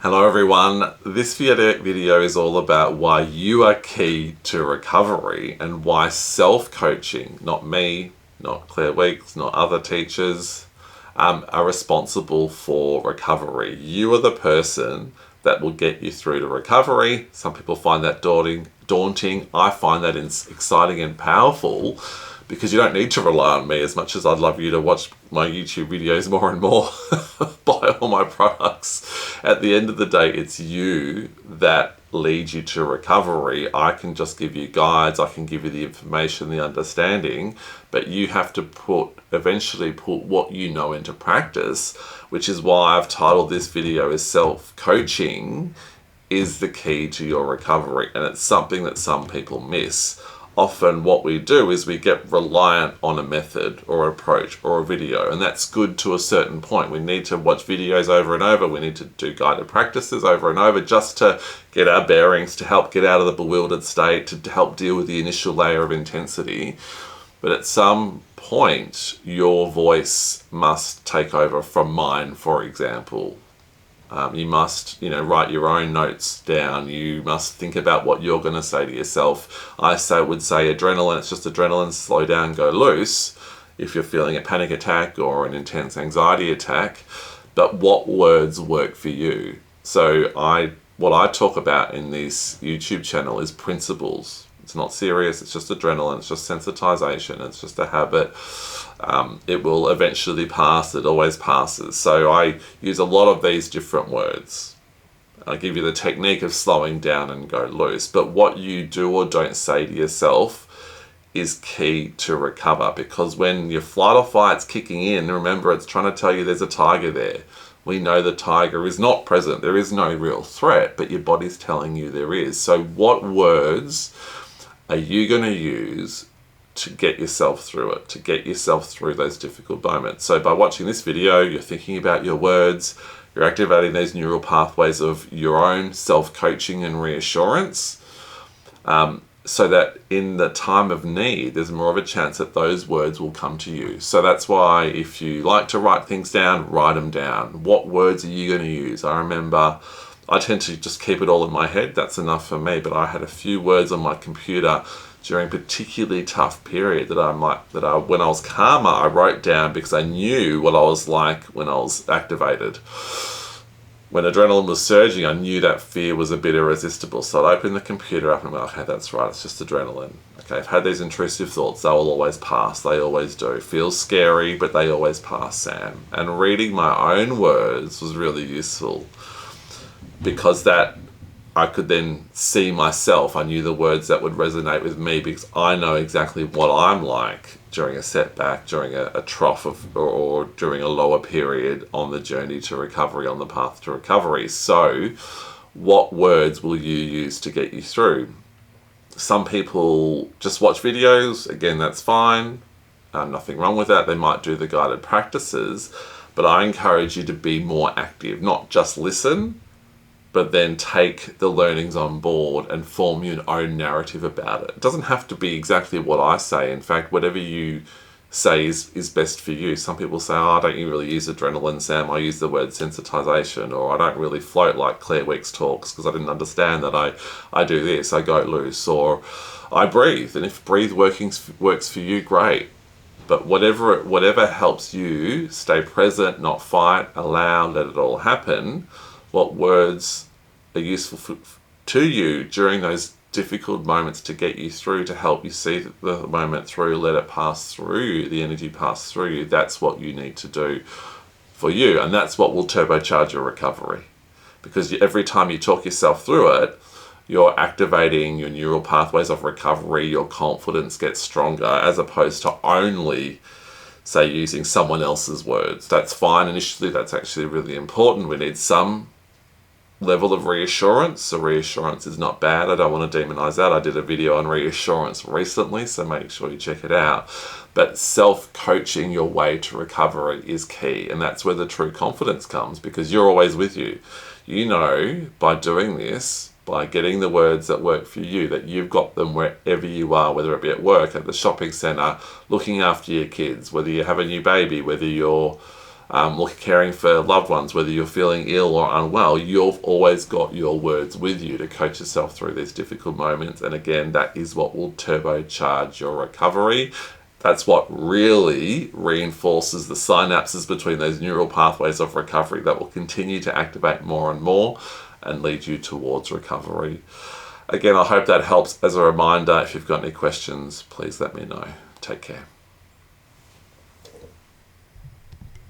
Hello everyone, this video is all about why you are key to recovery and why self-coaching, not me, not Claire Weeks, not other teachers, are responsible for recovery. You are the person that will get you through to recovery. Some people find that daunting. I find that exciting and powerful, because you don't need to rely on me as much as I'd love you to watch my YouTube videos more and more, buy all my products. At the end of the day, it's you that leads you to recovery. I can just give you guides, I can give you the information, the understanding, but you have to eventually put what you know into practice, which is why I've titled this video as Self-Coaching is the Key to Your Recovery. And it's something that some people miss. Often what we do is we get reliant on a method or approach or a video, and that's good to a certain point. We need to watch videos over and over. We need to do guided practices over and over just to get our bearings, to help get out of the bewildered state, to help deal with the initial layer of intensity. But at some point, your voice must take over from mine, for example. You must, write your own notes down. You must think about what you're going to say to yourself. I would say adrenaline, it's just adrenaline, slow down, go loose, if you're feeling a panic attack or an intense anxiety attack. But what words work for you? So what I talk about in this YouTube channel is principles. It's not serious, it's just adrenaline, it's just sensitization, it's just a habit. It will eventually pass, it always passes. So I use a lot of these different words. I give you the technique of slowing down and go loose. But what you do or don't say to yourself is key to recover, because when your flight or fight's kicking in, remember, it's trying to tell you there's a tiger there. We know the tiger is not present. There is no real threat, but your body's telling you there is. So what words are you going to use to get yourself through it, to get yourself through those difficult moments? So by watching this video, you're thinking about your words, you're activating those neural pathways of your own self-coaching and reassurance, so that in the time of need, there's more of a chance that those words will come to you. So that's why, if you like to write things down, write them down. What words are you going to use? I remember I tend to just keep it all in my head. That's enough for me. But I had a few words on my computer during a particularly tough period when I was calmer, I wrote down, because I knew what I was like when I was activated. When adrenaline was surging, I knew that fear was a bit irresistible. So I'd open the computer up and went, okay, that's right, it's just adrenaline. Okay, I've had these intrusive thoughts, they will always pass, they always do. Feels scary, but they always pass, Sam. And reading my own words was really useful, because that I could then see myself. I knew the words that would resonate with me, because I know exactly what I'm like during a setback, during a trough or during a lower period on the journey to recovery, on the path to recovery. So what words will you use to get you through? Some people just watch videos. Again, that's fine. Nothing wrong with that. They might do the guided practices, but I encourage you to be more active, not just listen, but then take the learnings on board and form your own narrative about it. It doesn't have to be exactly what I say. In fact, whatever you say is best for you. Some people say, oh, don't you really use adrenaline, Sam? I use the word sensitization, or I don't really float like Claire Weeks talks because I didn't understand that I do this, I go loose, or I breathe. And if breathe works for you, great. But whatever helps you stay present, not fight, allow, let it all happen. What words are useful to you during those difficult moments to get you through, to help you see the moment through, let it pass through, the energy pass through you. That's what you need to do for you. And that's what will turbocharge your recovery. Because every time you talk yourself through it, you're activating your neural pathways of recovery, your confidence gets stronger, as opposed to only, say, using someone else's words. That's fine initially, that's actually really important. We need some level of reassurance. So reassurance is not bad. I don't want to demonize that. I did a video on reassurance recently, so make sure you check it out. But self-coaching your way to recovery is key, and that's where the true confidence comes, because you're always with you. You know, by doing this, by getting the words that work for you, that you've got them wherever you are, whether it be at work, at the shopping centre, looking after your kids, whether you have a new baby, whether you're caring for loved ones, whether you're feeling ill or unwell, you've always got your words with you to coach yourself through these difficult moments. And again, that is what will turbocharge your recovery. That's what really reinforces the synapses between those neural pathways of recovery that will continue to activate more and more and lead you towards recovery. Again, I hope that helps. As a reminder, if you've got any questions, please let me know. Take care.